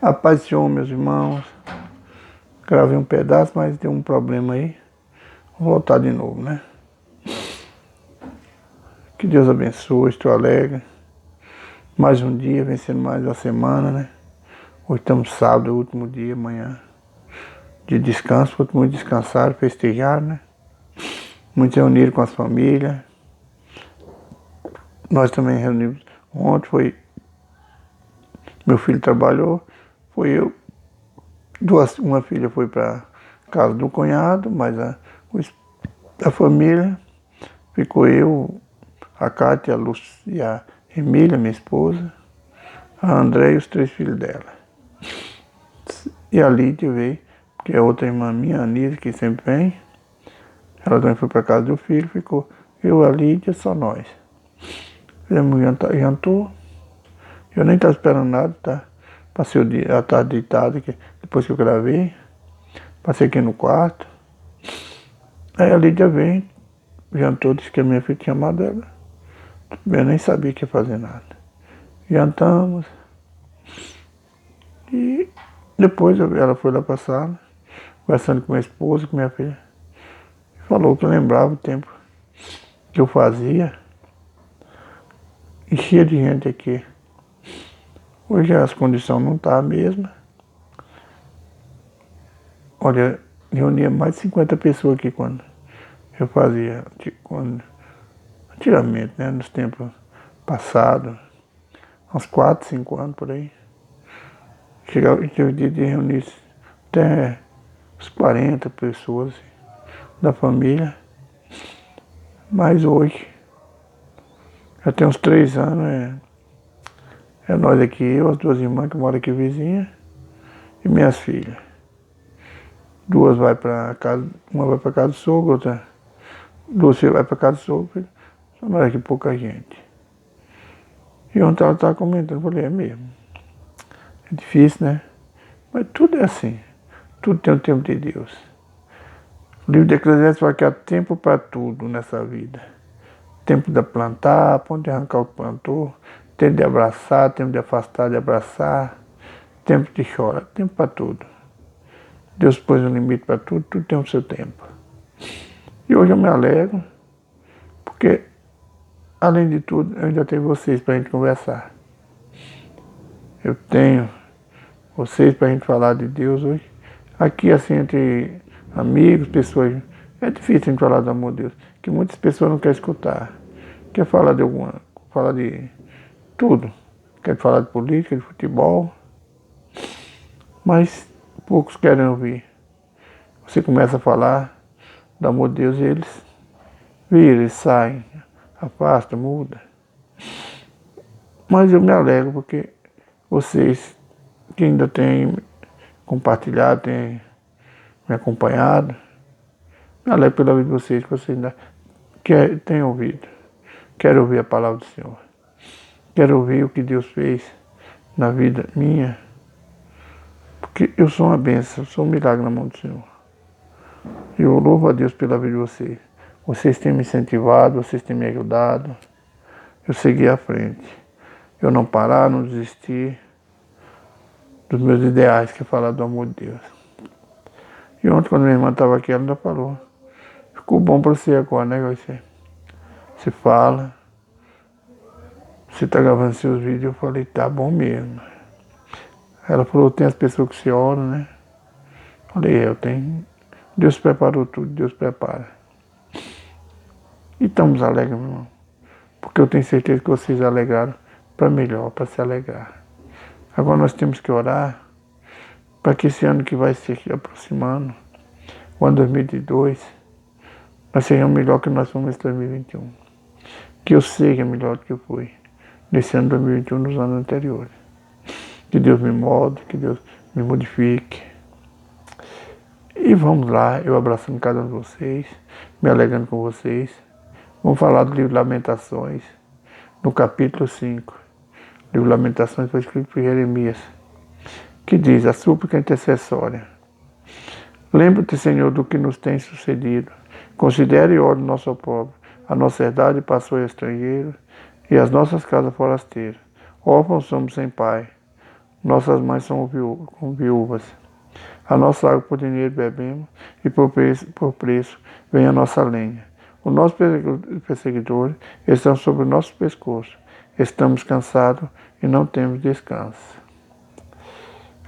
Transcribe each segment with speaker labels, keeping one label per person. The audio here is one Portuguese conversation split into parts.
Speaker 1: A paz do Senhor, meus irmãos. Gravei um pedaço, mas deu um problema aí. Vou voltar de novo, né? Que Deus abençoe, estou alegre. Mais um dia, vencendo mais uma semana, né? Hoje estamos sábado, último dia, amanhã. De descanso, muitos descansaram, festejaram, né? Muitos reuniram com as famílias. Nós também reunimos. Ontem meu filho trabalhou, foi eu. Uma filha foi para casa do cunhado, mas a família ficou eu, a Cátia, a Lúcia e a Emília, minha esposa, a André e os 3 filhos dela. E a Lídia veio, que é outra irmã minha, a Anísia, que sempre vem. Ela também foi para casa do filho, ficou eu, a Lídia, só nós. Fizemos jantou. Eu nem estava esperando nada, tá? Passei a tarde deitado, depois que eu gravei. Passei aqui no quarto. Aí a Lídia vem, jantou, disse que a minha filha tinha chamado ela. Eu nem sabia que ia fazer nada. Jantamos. E depois ela foi lá pra sala, conversando com minha esposa, com minha filha. Falou que lembrava o tempo que eu fazia. Enchia de gente aqui. Hoje as condições não estão a mesma. Olha, reunia mais de 50 pessoas aqui quando eu fazia, antigamente, né, nos tempos passados, uns 4, 5 anos por aí. Chegava o dia de reunir até uns 40 pessoas da família. Mas hoje, já tem uns 3 anos, é nós aqui, eu, as 2 irmãs que moram aqui vizinha e minhas filhas. 2 vai para casa, uma vai para casa do sogro, outra, 2 filhas vai para casa do sogro, só mais aqui pouca gente. E ontem ela estava comentando, eu falei, é mesmo. É difícil, né? Mas tudo é assim. Tudo tem o tempo de Deus. O livro de Eclesiastes fala que há tempo para tudo nessa vida. Tempo de plantar, tempo de arrancar o que plantou, tempo de abraçar, tempo de afastar, de abraçar, tempo de chorar, tempo para tudo. Deus pôs um limite para tudo, tudo tem o seu tempo. E hoje eu me alegro, porque, além de tudo, eu ainda tenho vocês para a gente conversar. Eu tenho vocês para a gente falar de Deus hoje. Aqui, assim, entre amigos, pessoas, é difícil a gente falar do amor de Deus, que muitas pessoas não querem escutar. Quer falar falar de tudo. Quer falar de política, de futebol, mas poucos querem ouvir. Você começa a falar do amor de Deus e eles viram, eles saem, afastam, mudam. Mas eu me alegro porque vocês que ainda têm compartilhado, têm me acompanhado, me alegro pela vida de vocês, que vocês ainda têm ouvido. Quero ouvir a palavra do Senhor. Quero ouvir o que Deus fez na vida minha, porque eu sou uma bênção, eu sou um milagre na mão do Senhor. Eu louvo a Deus pela vida de vocês. Vocês têm me incentivado, vocês têm me ajudado. Eu segui à frente. Eu não parar, não desistir dos meus ideais, que é falar do amor de Deus. E ontem, quando minha irmã estava aqui, ela ainda falou, ficou bom para você agora, né? Você fala, você está gravando seus vídeos. Eu falei, tá bom mesmo. Ela falou, tem as pessoas que se oram, né? Falei, eu tenho. Deus preparou tudo, Deus prepara. E estamos alegres, meu irmão. Porque eu tenho certeza que vocês alegraram para melhor, para se alegrar. Agora nós temos que orar para que esse ano que vai se aproximando, o ano 2022, nós sejamos melhor que nós fomos em 2021. Que eu seja melhor do que eu fui nesse ano 2021, nos anos anteriores. Que Deus me molde, que Deus me modifique. E vamos lá, eu abraçando cada um de vocês, me alegrando com vocês. Vamos falar do livro de Lamentações, no capítulo 5. O livro de Lamentações foi escrito por Jeremias, que diz, a súplica intercessória. Lembra-te, Senhor, do que nos tem sucedido. Considere e olhe o nosso povo. A nossa herdade passou a estrangeiro e as nossas casas forasteiras. Órfãos somos sem pai. Nossas mães são como viúvas. A nossa água por dinheiro bebemos, e por preço vem a nossa lenha. Os nossos perseguidores estão sobre o nosso pescoço. Estamos cansados e não temos descanso.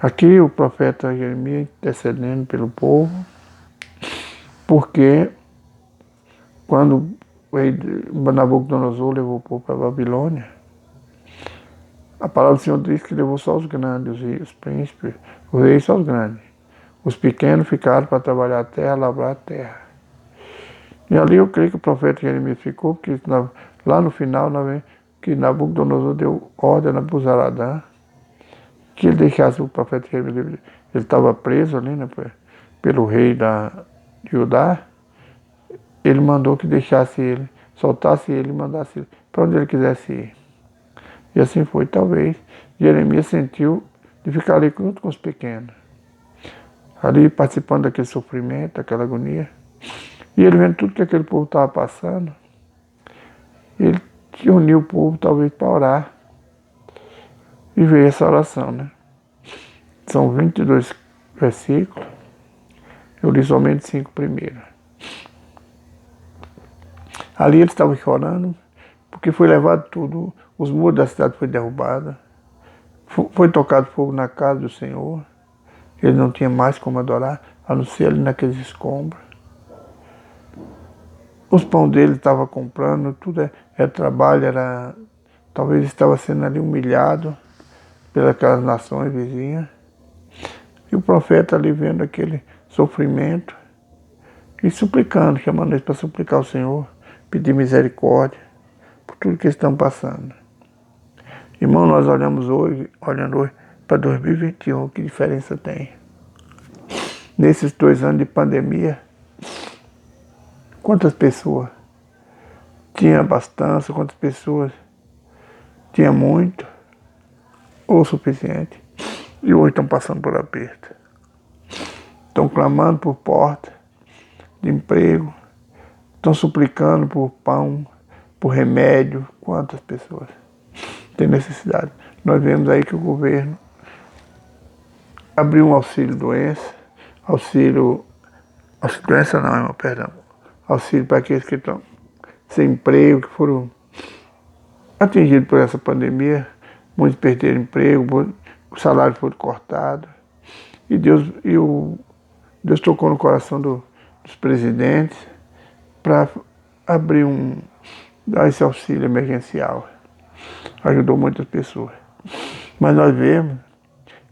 Speaker 1: Aqui o profeta Jeremias intercedendo pelo povo, porque quando o rei Nabucodonosor levou o povo para a Babilônia, a palavra do Senhor diz que levou só os grandes, os príncipes, os reis só os grandes. Os pequenos ficaram para trabalhar a terra, labrar a terra. E ali eu creio que o profeta Jeremias ficou, porque lá no final, que Nabucodonosor deu ordem a Nabuzaradã, que ele deixasse o profeta Jeremias, ele estava preso ali, né, pelo rei de Judá, ele mandou que deixasse ele, soltasse ele e mandasse ele para onde ele quisesse ir. E assim foi. Talvez Jeremias sentiu de ficar ali junto com os pequenos, ali participando daquele sofrimento, daquela agonia. E ele vendo tudo que aquele povo estava passando, ele uniu o povo talvez para orar. E veio essa oração, né? São 22 versículos, eu li somente 5 primeiros. Ali eles estavam chorando, porque foi levado tudo, os muros da cidade foram derrubados, foi tocado fogo na casa do Senhor, ele não tinha mais como adorar, a não ser ali naqueles escombros. Os pão dele estava comprando, tudo era trabalho, talvez estava sendo ali humilhado pelas nações vizinhas. E o profeta ali vendo aquele sofrimento e suplicando, chamando eles para suplicar ao Senhor, pedir misericórdia por tudo que eles estão passando. Irmão, nós olhando hoje para 2021, que diferença tem? Nesses 2 anos de pandemia, quantas pessoas tinham abastança, quantas pessoas tinham muito ou o suficiente, e hoje estão passando por aperto. Estão clamando por porta de emprego, estão suplicando por pão, por remédio. Quantas pessoas têm necessidade? Nós vemos aí que o governo abriu um auxílio-doença, doença não, irmão, perdão, auxílio para aqueles que estão sem emprego, que foram atingidos por essa pandemia, muitos perderam emprego, o salário foi cortado, e Deus tocou no coração dos presidentes para dar esse auxílio emergencial. Ajudou muitas pessoas. Mas nós vemos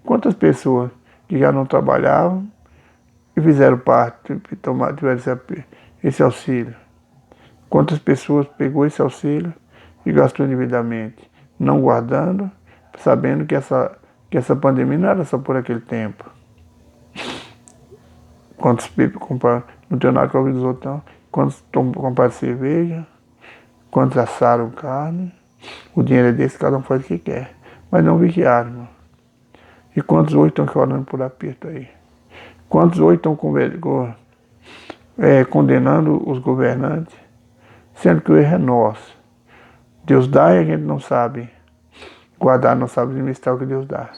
Speaker 1: quantas pessoas que já não trabalhavam e fizeram parte, tiveram esse auxílio. Quantas pessoas pegou esse auxílio e gastou indevidamente, não guardando, sabendo que essa pandemia não era só por aquele tempo. Quantos compraram, não tem nada com a vida dos outros não. Quantos compraram cerveja, quantos assaram carne, o dinheiro é desse, cada um faz o que quer. Mas não vigiaram, irmão. E quantos hoje estão chorando por aperto aí? Quantos hoje estão condenando os governantes, sendo que o erro é nosso. Deus dá e a gente não sabe guardar, não sabe administrar o que Deus dá.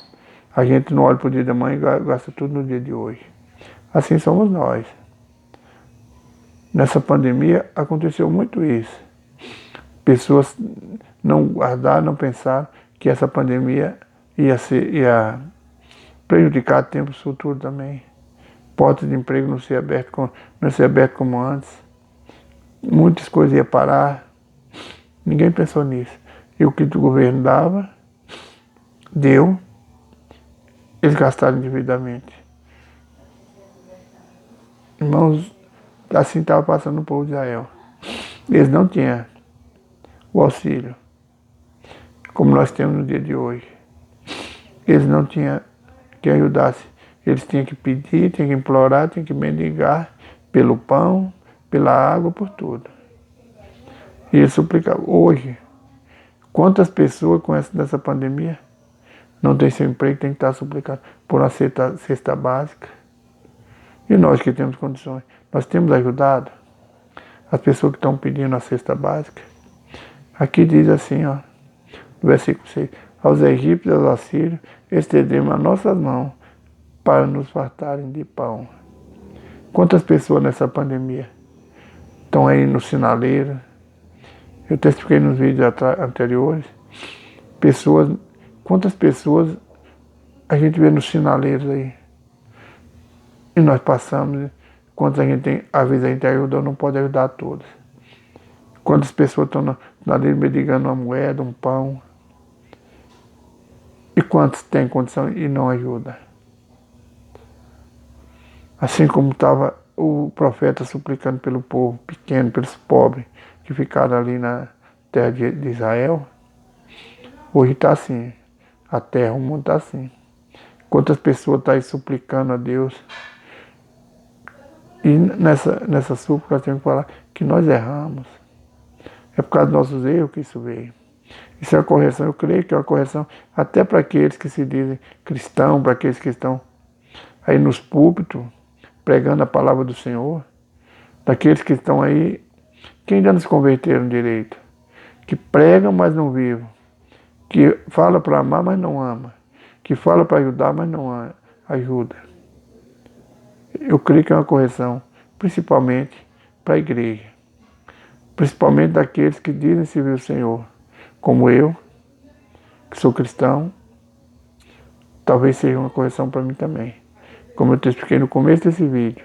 Speaker 1: A gente não olha para o dia da manhã e gasta tudo no dia de hoje. Assim somos nós. Nessa pandemia aconteceu muito isso. Pessoas não guardaram, não pensaram que essa pandemia ia prejudicar tempos futuros também. Portas de emprego não ser aberto como antes. Muitas coisas iam parar. Ninguém pensou nisso. E o que o governo deu, eles gastaram indevidamente. Irmãos, assim estava passando o povo de Israel. Eles não tinham o auxílio, como nós temos no dia de hoje. Eles não tinham quem ajudasse. Eles tinham que pedir, tinham que implorar, tinham que mendigar pelo pão, pela água, por tudo. E eles suplicavam. Hoje, quantas pessoas com essa pandemia não têm seu emprego, tem que estar suplicando por uma cesta básica? E nós que temos condições, nós temos ajudado as pessoas que estão pedindo a cesta básica? Aqui diz assim, ó, no versículo 6, aos egípcios e aos assírios, estendemos as nossas mãos para nos fartarem de pão. Quantas pessoas nessa pandemia estão aí no sinaleiro? Eu testifiquei nos vídeos anteriores. Quantas pessoas a gente vê nos sinaleiros aí? E nós passamos, quantas a gente tem, às vezes a gente ajuda, não pode ajudar a todas. Quantas pessoas estão no sinaleiro mendigando uma moeda, um pão? E quantos têm condição e não ajuda? Assim como estava o profeta suplicando pelo povo pequeno, pelos pobres que ficaram ali na terra de Israel, hoje está assim. A terra, o mundo está assim. Quantas pessoas estão aí suplicando a Deus? E nessa súplica nós temos que falar que nós erramos. É por causa dos nossos erros que isso veio. Isso é uma correção, eu creio que é uma correção até para aqueles que se dizem cristãos, para aqueles que estão aí nos púlpitos, pregando a palavra do Senhor, daqueles que estão aí, que ainda não se converteram direito, que pregam, mas não vivem, que fala para amar, mas não ama, que fala para ajudar, mas não ajuda. Eu creio que é uma correção, principalmente para a igreja, principalmente daqueles que dizem servir o Senhor, como eu, que sou cristão, talvez seja uma correção para mim também. Como eu te expliquei no começo desse vídeo,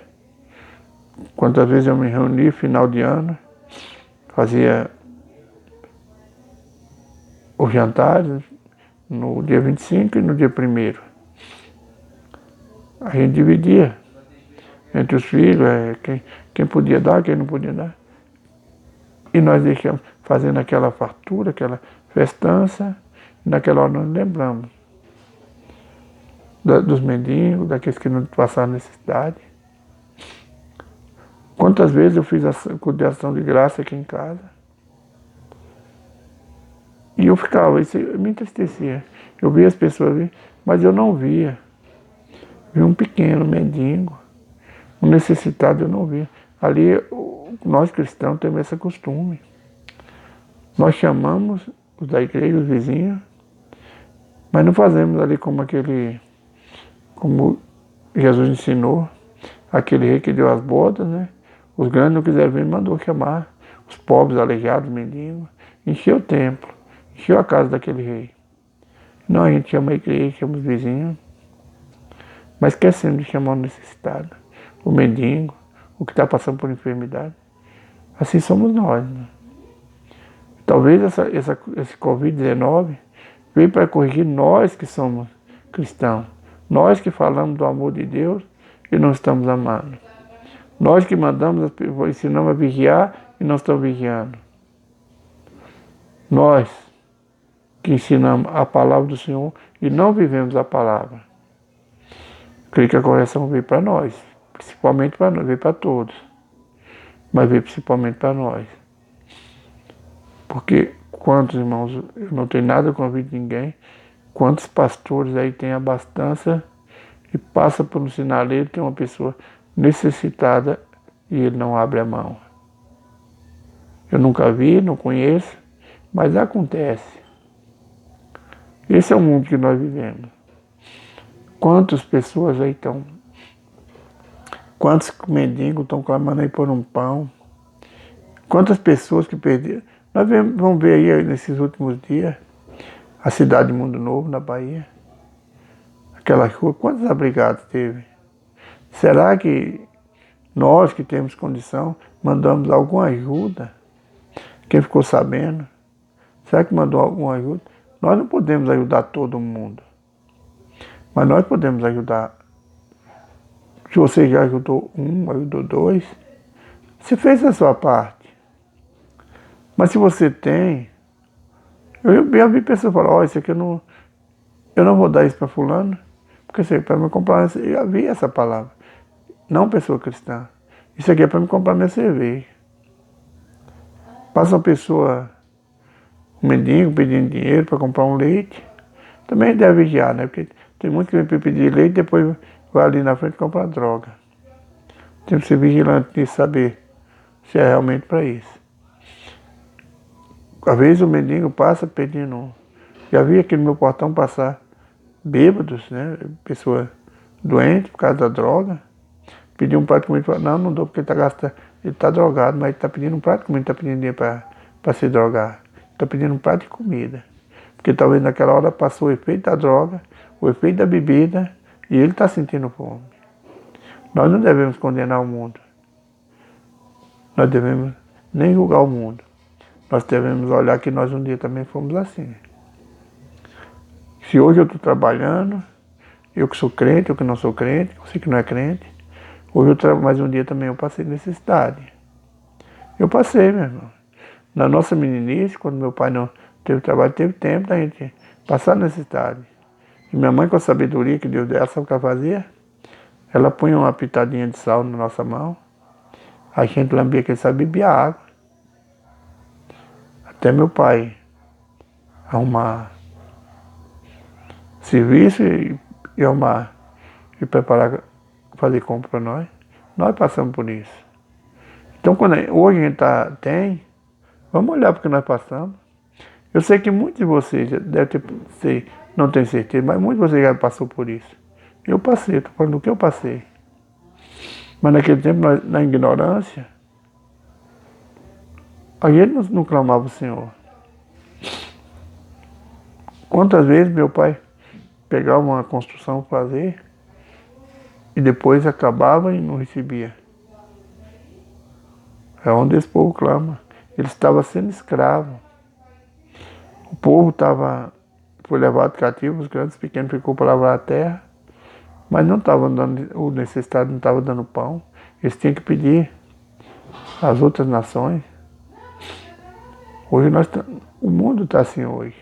Speaker 1: quantas vezes eu me reuni final de ano, fazia os jantares no dia 25 e no dia 1º. A gente dividia entre os filhos, quem podia dar, quem não podia dar. E nós deixamos fazendo aquela fartura, aquela festança, e naquela hora nós lembramos dos mendigos, daqueles que não passaram necessidade. Quantas vezes eu fiz a ação de graça aqui em casa? E eu ficava, isso me entristecia. Eu via as pessoas ali, mas eu não via. Vi um pequeno mendigo, um necessitado, eu não via. Ali, nós cristãos temos esse costume. Nós chamamos os da igreja, os vizinhos, mas não fazemos ali como Jesus ensinou, aquele rei que deu as bodas, né? Os grandes não quiseram vir, mandou chamar os pobres, aleijados, mendigos, encheu o templo, encheu a casa daquele rei. Não, a gente chama a igreja, chama os vizinhos, mas esquecemos de chamar o necessitado, o mendigo, o que está passando por enfermidade. Assim somos nós, né? Talvez esse Covid-19 veio para corrigir nós que somos cristãos, nós que falamos do amor de Deus e não estamos amando. Nós que ensinamos a vigiar e não estamos vigiando. Nós que ensinamos a palavra do Senhor e não vivemos a palavra. Creio que a correção veio para nós, principalmente para nós, veio para todos, mas veio principalmente para nós. Porque quantos irmãos, eu não tenho nada com a vida de ninguém, quantos pastores aí têm abastança e passa por um sinaleiro, tem uma pessoa necessitada e ele não abre a mão. Eu nunca vi, não conheço, mas acontece. Esse é o mundo que nós vivemos. Quantas pessoas aí estão, quantos mendigos estão clamando aí por um pão, quantas pessoas que perderam. Nós vamos ver aí nesses últimos dias a cidade de Mundo Novo, na Bahia, aquela rua, quantos abrigados teve? Será que nós que temos condição mandamos alguma ajuda? Quem ficou sabendo? Será que mandou alguma ajuda? Nós não podemos ajudar todo mundo, mas nós podemos ajudar. Se você já ajudou um, ajudou dois, você fez a sua parte. Mas se você tem, eu já vi pessoas falar, isso aqui eu não vou dar isso para fulano, porque isso aí é para me comprar, eu já vi essa palavra. Não pessoa cristã. Isso aqui é para me comprar minha cerveja. Passa uma pessoa, um mendigo pedindo dinheiro para comprar um leite, também deve vigiar, né? Porque tem muito que vem pedir leite e depois vai ali na frente comprar droga. Tem que ser vigilante de saber se é realmente para isso. Às vezes o mendigo passa pedindo Já vi aqui no meu portão passar bêbados, né? Pessoa doente por causa da droga. Pedir um prato de comida, não, não dou porque ele tá gastando, ele tá drogado, mas ele tá pedindo um prato de comida, não tá pedindo dinheiro para se drogar. Tá pedindo um prato de comida. Porque talvez naquela hora passou o efeito da droga, o efeito da bebida, e ele está sentindo fome. Nós não devemos condenar o mundo. Nós devemos nem julgar o mundo. Nós devemos olhar que nós um dia também fomos assim. Se hoje eu estou trabalhando, eu que sou crente, eu que não sou crente, você que não é crente, hoje eu trabalho, mas um dia também eu passei necessidade. Eu passei, meu irmão. Na nossa meninice, quando meu pai não teve trabalho, teve tempo da gente passar necessidade. E minha mãe, com a sabedoria que Deus dela, sabe o que ela fazia? Ela punha uma pitadinha de sal na nossa mão, a gente lambia aquele sal e bebia água. Até meu pai arrumar serviço e arrumar e preparar, fazer compra para nós. Nós passamos por isso. Então, hoje a gente tem, vamos olhar porque nós passamos. Eu sei que muitos de vocês já devem ter, não tenho certeza, mas muitos de vocês já passou por isso. Eu passei, estou falando do que eu passei. Mas naquele tempo, na ignorância, a gente não clamava o Senhor. Quantas vezes meu pai pegava uma construção para fazer e depois acabava e não recebia. É onde esse povo clama. Ele estava sendo escravo. O povo foi levado cativo, os grandes e pequenos ficou para lavrar a terra, mas não estavam dando, o necessitado não estava dando pão. Eles tinham que pedir às outras nações. Hoje o mundo está assim hoje.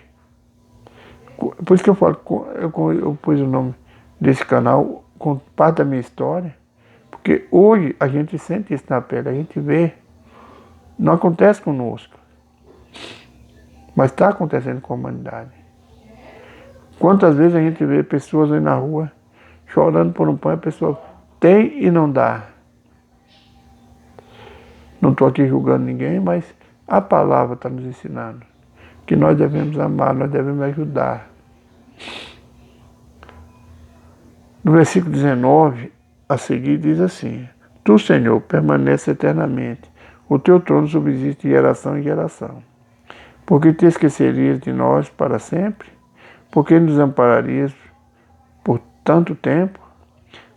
Speaker 1: Por isso que eu falo, eu pus o nome desse canal com parte da minha história, porque hoje a gente sente isso na pele, a gente vê. Não acontece conosco, mas está acontecendo com a humanidade. Quantas vezes a gente vê pessoas aí na rua chorando por um pão, a pessoa tem e não dá. Não estou aqui julgando ninguém, mas a palavra está nos ensinando que nós devemos amar, nós devemos ajudar. No versículo 19, a seguir diz assim: Tu, Senhor, permanece eternamente, o teu trono subsiste de geração em geração. Por que te esquecerias de nós para sempre? Por que nos ampararias por tanto tempo?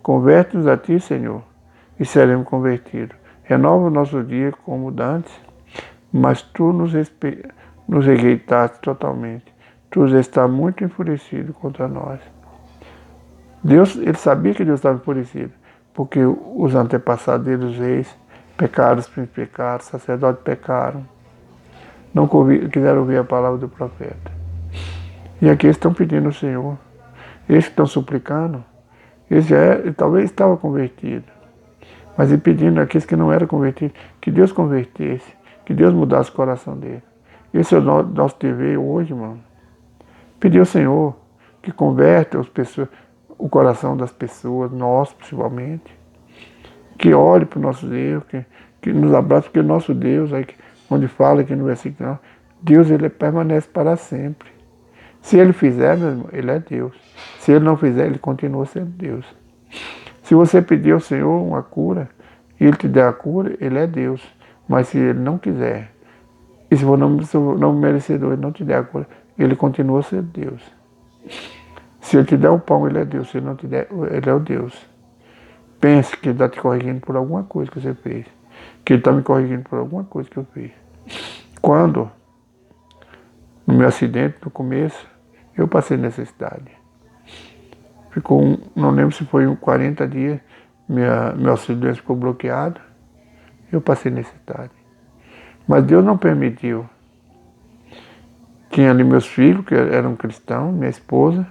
Speaker 1: Converte-nos a ti, Senhor, e seremos convertidos. Renova o nosso dia como dantes, mas tu nos rejeitaste totalmente. Tu está muito enfurecido contra nós. Deus, ele sabia que Deus estava enfurecido, porque os antepassados dele, os reis, pecaram, os príncipes pecaram, os sacerdotes pecaram. Não quiseram ouvir a palavra do profeta. E aqui eles estão pedindo ao Senhor. Eles que estão suplicando, eles talvez estavam convertidos. Mas ele pedindo àqueles que não eram convertidos, que Deus convertesse, que Deus mudasse o coração dele. Esse é o nosso dever hoje, irmão. Pedir ao Senhor que converta o coração das pessoas, nós principalmente, que olhe para os nossos erros, que nos abrace, porque o nosso Deus, aí, onde fala aqui no versículo, Deus ele permanece para sempre. Se ele fizer, meu irmão, ele é Deus. Se ele não fizer, ele continua sendo Deus. Se você pedir ao Senhor uma cura, e ele te der a cura, ele é Deus. Mas se ele não quiser, e se for não merecedor, ele não te der a cura, ele continua sendo Deus. Se ele te der o pão, ele é Deus. Se ele não te der, ele é o Deus. Pense que ele está te corrigindo por alguma coisa que você fez. Que ele está me corrigindo por alguma coisa que eu fiz. Quando, no meu acidente, no começo, eu passei necessidade. Não lembro se foi 40 dias, meu auxílio ficou bloqueado. Eu passei necessidade. Mas Deus não permitiu. Tinha ali meus filhos, que eram cristãos, minha esposa,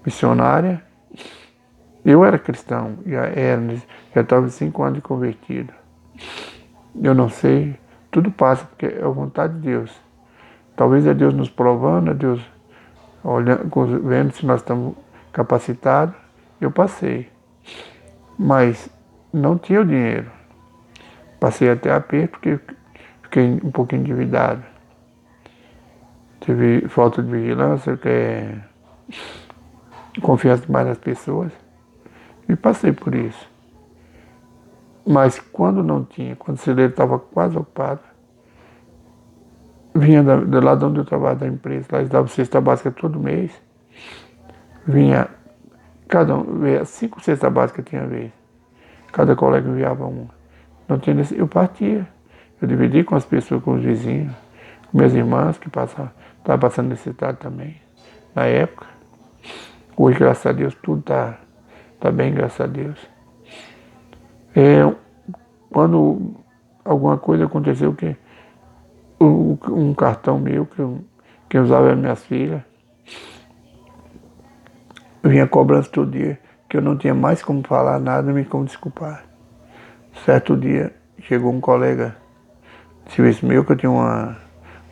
Speaker 1: missionária. Eu era cristão, já estava 5 anos de convertido. Eu não sei, tudo passa, porque é a vontade de Deus. Talvez é Deus nos provando, é Deus olhando, vendo se nós estamos capacitados. Eu passei, mas não tinha o dinheiro. Passei até aperto, porque fiquei um pouquinho endividado. Tive falta de vigilância, que é confiança demais nas pessoas. E passei por isso. Mas quando não tinha, quando o celeiro estava quase ocupado, vinha do lado onde eu trabalho da empresa, lá eles davam cesta básica todo mês. Vinha, cada um, 5 cestas básicas tinha vez. Cada colega enviava uma. Não tinha eu partia. Eu dividi com as pessoas, com os vizinhos, com minhas irmãs que estavam passando necessidade também, na época. Hoje, graças a Deus, tudo tá bem, graças a Deus. Quando alguma coisa aconteceu, que um cartão meu, que eu usava as minhas filhas, vinha cobrança todo dia, que eu não tinha mais como falar nada, nem como desculpar. Certo dia, chegou um colega de serviço meu, que eu tinha uma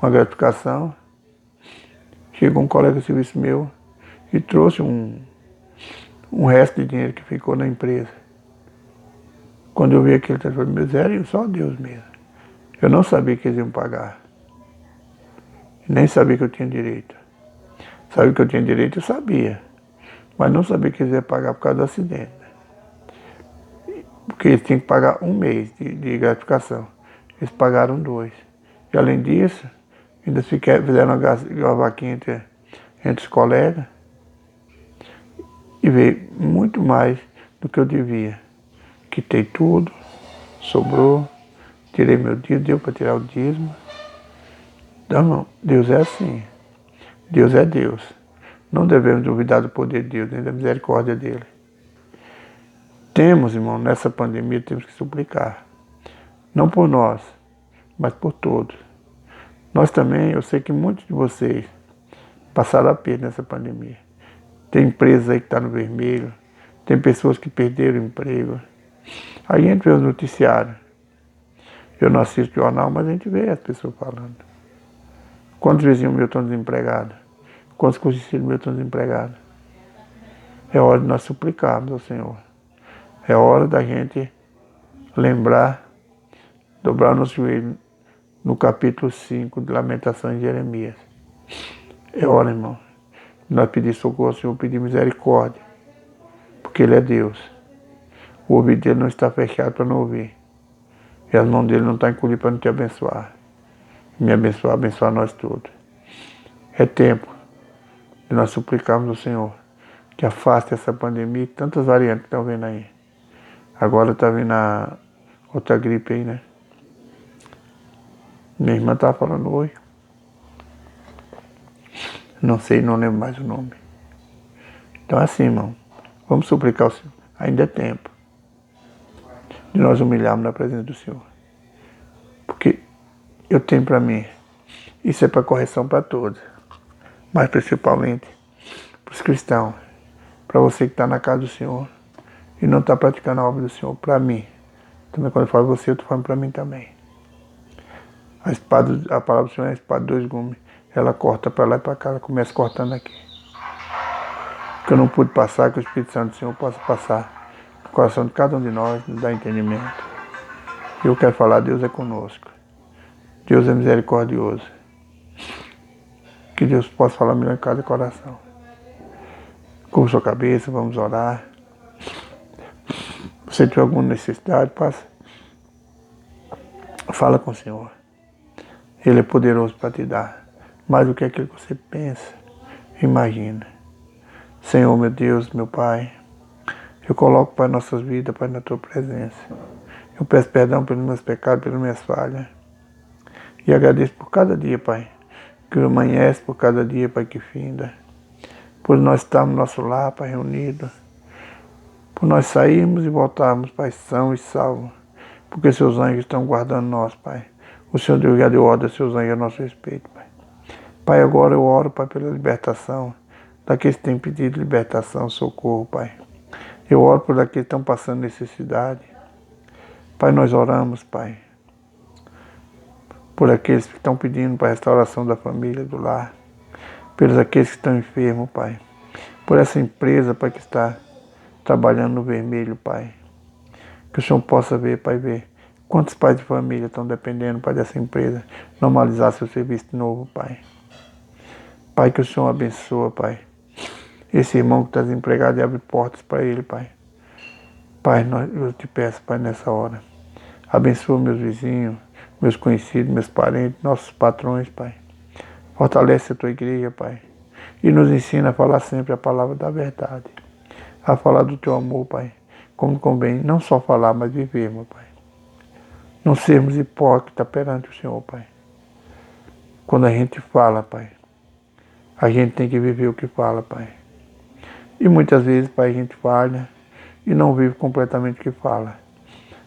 Speaker 1: gratificação. Chegou um colega de serviço meu e trouxe um resto de dinheiro que ficou na empresa. Quando eu vi aquele telefone, meu zero, só Deus mesmo. Eu não sabia que eles iam pagar. Nem sabia que eu tinha direito. Sabia que eu tinha direito, eu sabia. Mas não sabia que eles iam pagar por causa do acidente. Porque eles tinham que pagar um mês de gratificação. Eles pagaram 2. E além disso, ainda fizeram uma vaquinha entre os colegas. E veio muito mais do que eu devia. Quitei tudo, sobrou, tirei meu dízimo, deu para tirar o dízimo. Então, não, Deus é assim. Deus é Deus. Não devemos duvidar do poder de Deus, nem da misericórdia dele. Temos, irmão, nessa pandemia, temos que suplicar. Não por nós, mas por todos. Nós também, eu sei que muitos de vocês passaram a perda nessa pandemia. Tem empresas aí que estão no vermelho, tem pessoas que perderam o emprego. Aí a gente vê os noticiários. Eu não assisto jornal, mas a gente vê as pessoas falando. Quantos vizinhos meus estão desempregados? Quantos conhecidos meus estão desempregados? É hora de nós suplicarmos ao Senhor. É hora da gente lembrar, dobrar nosso joelho no capítulo 5 de Lamentações de Jeremias. É hora, irmão, de nós pedir socorro ao Senhor, pedir misericórdia, porque Ele é Deus. O ouvido dele não está fechado para não ouvir. E as mãos dele não estão encolhidas para não te abençoar. Me abençoar, abençoar nós todos. É tempo de nós suplicarmos ao Senhor que afaste essa pandemia e tantas variantes que estão vendo aí. Agora está vindo a outra gripe aí, né? Minha irmã estava falando hoje. Não sei, não lembro mais o nome. Então assim, irmão, vamos suplicar ao Senhor. Ainda é tempo de nós humilharmos na presença do Senhor. Porque eu tenho para mim, isso é para correção para todos, mas principalmente para os cristãos, para você que está na casa do Senhor e não está praticando a obra do Senhor, para mim. Também quando eu falo você, eu estou falando para mim também. A palavra do Senhor é a espada de 2 gumes. Ela corta para lá e para cá, ela começa cortando aqui. Que eu não pude passar, que o Espírito Santo do Senhor possa passar no coração de cada um de nós, nos dar entendimento. Eu quero falar, Deus é conosco. Deus é misericordioso. Que Deus possa falar melhor em cada coração. Curva sua cabeça, vamos orar. Se você tiver alguma necessidade, passa. Fala com o Senhor. Ele é poderoso para te dar mais do que aquilo que você pensa, imagina. Senhor, meu Deus, meu Pai, eu coloco, Pai, nossas vidas, Pai, na Tua presença. Eu peço perdão pelos meus pecados, pelas minhas falhas. E agradeço por cada dia, Pai, que amanhece, por cada dia, Pai, que finda. Por nós estarmos no nosso lar, Pai, reunidos. Por nós sairmos e voltarmos, Pai, são e salvos. Porque seus anjos estão guardando nós, Pai. O Senhor Deus já deu ordem a seus anjos a nosso respeito, Pai. Pai, agora eu oro, Pai, pela libertação daqueles que têm pedido libertação, socorro, Pai. Eu oro por aqueles que estão passando necessidade. Pai, nós oramos, Pai, por aqueles que estão pedindo para a restauração da família, do lar. Pelos aqueles que estão enfermos, Pai. Por essa empresa, Pai, que está trabalhando no vermelho, Pai. Que o Senhor possa ver, Pai, ver quantos pais de família estão dependendo, Pai, dessa empresa normalizar seu serviço de novo, Pai. Pai, que o Senhor abençoa, Pai. Esse irmão que está desempregado e abre portas para ele, Pai. Pai, eu te peço, Pai, nessa hora. Abençoa meus vizinhos, meus conhecidos, meus parentes, nossos patrões, Pai. Fortalece a tua igreja, Pai. E nos ensina a falar sempre a palavra da verdade. A falar do teu amor, Pai. Como convém, não só falar, mas viver, meu Pai. Não sermos hipócritas perante o Senhor, Pai. Quando a gente fala, Pai, a gente tem que viver o que fala, Pai. E muitas vezes, Pai, a gente falha e não vive completamente o que fala.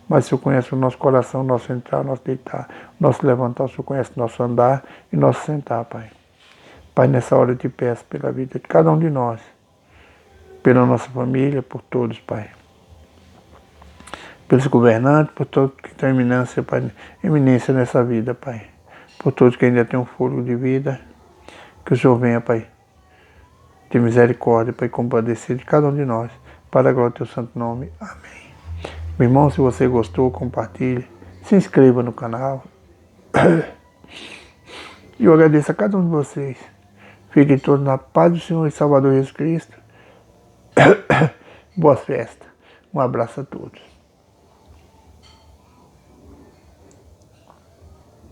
Speaker 1: Mas o Senhor conhece o nosso coração, o nosso entrar, o nosso deitar, o nosso levantar, o Senhor conhece o nosso andar e o nosso sentar, Pai. Pai, nessa hora eu te peço pela vida de cada um de nós, pela nossa família, por todos, Pai. Pelos governantes, por todos que têm eminência, Pai, eminência nessa vida, Pai. Por todos que ainda têm um fôlego de vida, que o Senhor venha, Pai, ter misericórdia, Pai, compadecer de cada um de nós, para a glória do teu santo nome. Amém. Meu irmão, se você gostou, compartilhe, se inscreva no canal. E eu agradeço a cada um de vocês. Fiquem todos na paz do Senhor e Salvador Jesus Cristo. Boas festas. Um abraço a todos.